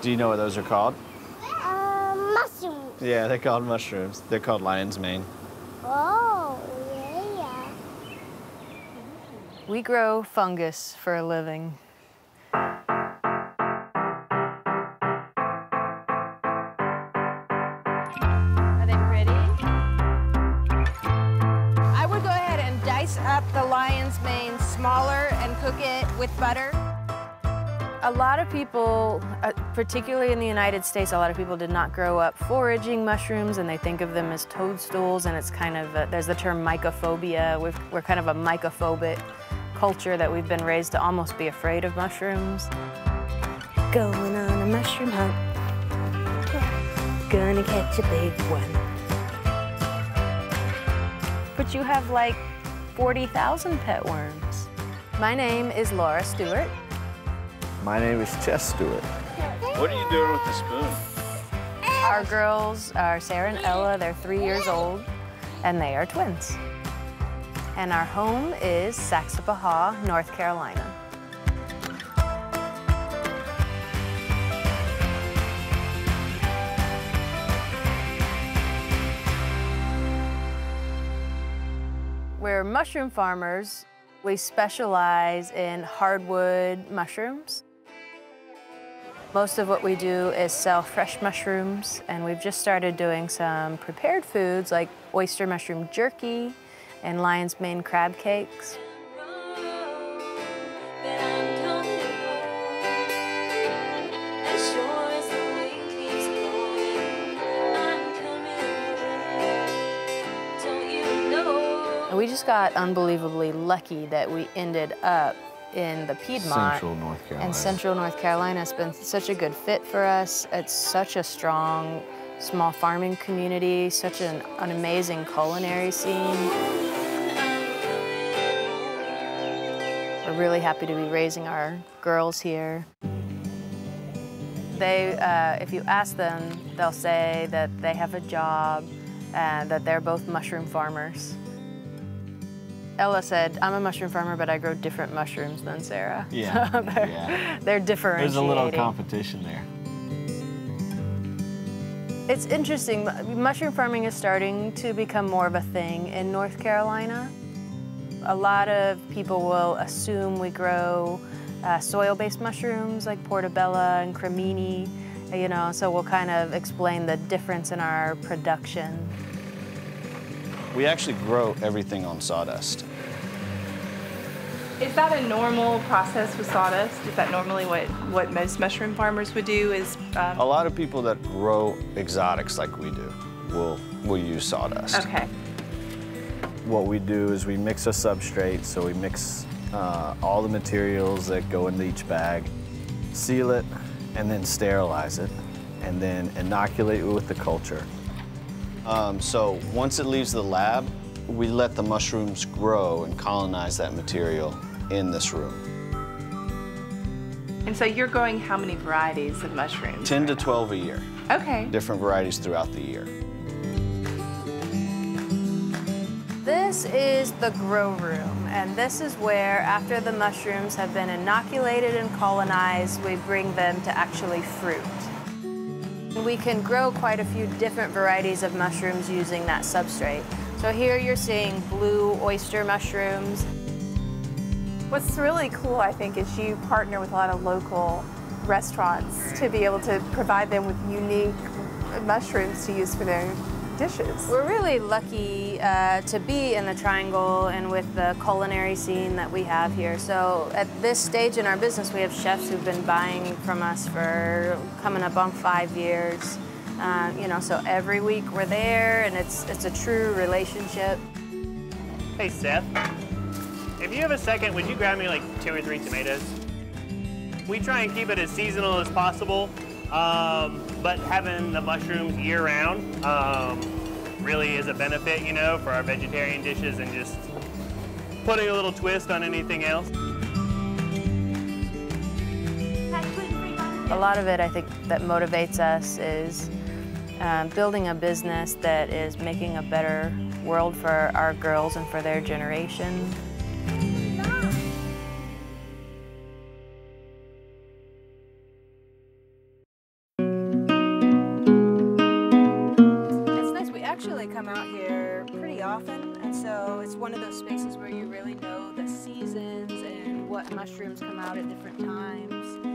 Do you know what those are called? Mushrooms. Yeah, they're called mushrooms. They're called lion's mane. Oh, yeah. We grow fungus for a living. Are they pretty? I would go ahead and dice up the lion's mane smaller and cook it with butter. A lot of people, particularly in the United States, a lot of people did not grow up foraging mushrooms, and they think of them as toadstools, and it's kind of, there's the term mycophobia. We're kind of a mycophobic culture that we've been raised to almost be afraid of mushrooms. Going on a mushroom hunt, gonna catch a big one. But you have like 40,000 pet worms. My name is Laura Stewart. My name is Stewart. What are you doing with the spoon? Our girls are Sarah and Ella. They're 3 years old, and they are twins. And our home is Haw, North Carolina. We're mushroom farmers. We specialize in hardwood mushrooms. Most of what we do is sell fresh mushrooms, and we've just started doing some prepared foods like oyster mushroom jerky and lion's mane crab cakes. And we just got unbelievably lucky that we ended up in the Piedmont. Central North Carolina. And Central North Carolina has been such a good fit for us. It's such a strong, small farming community, such an amazing culinary scene. We're really happy to be raising our girls here. They, if you ask them, they'll say that they have a job and that they're both mushroom farmers. Ella said, I'm a mushroom farmer, but I grow different mushrooms than Sarah. Yeah, So they're differentiating. There's a little competition there. It's interesting. Mushroom farming is starting to become more of a thing in North Carolina. A lot of people will assume we grow soil-based mushrooms like portobello and cremini, you know, so we'll kind of explain the difference in our production. We actually grow everything on sawdust. Is that a normal process with sawdust? Is that normally what most mushroom farmers would do? Is A lot of people that grow exotics like we do will use sawdust. Okay. What we do is we mix a substrate, so we mix all the materials that go into each bag, seal it, and then sterilize it, and then inoculate it with the culture. So once it leaves the lab, we let the mushrooms grow and colonize that material in this room. And so you're growing how many varieties of mushrooms? 10 to 12 a year. Okay. Different varieties throughout the year. This is the grow room, and this is where, after the mushrooms have been inoculated and colonized, we bring them to actually fruit. We can grow quite a few different varieties of mushrooms using that substrate. So here you're seeing blue oyster mushrooms. What's really cool, I think, is you partner with a lot of local restaurants to be able to provide them with unique mushrooms to use for their dishes. We're really lucky to be in the Triangle and with the culinary scene that we have here. So at this stage in our business, we have chefs who've been buying from us for coming up on 5 years. You know, so every week we're there, and it's a true relationship. Hey, Seth. If you have a second, would you grab me like 2 or 3 tomatoes? We try and keep it as seasonal as possible, but having the mushrooms year-round really is a benefit, you know, for our vegetarian dishes and just putting a little twist on anything else. A lot of it, I think, that motivates us is building a business that is making a better world for our girls and for their generation. come out here pretty often, and so it's one of those spaces where you really know the seasons and what mushrooms come out at different times.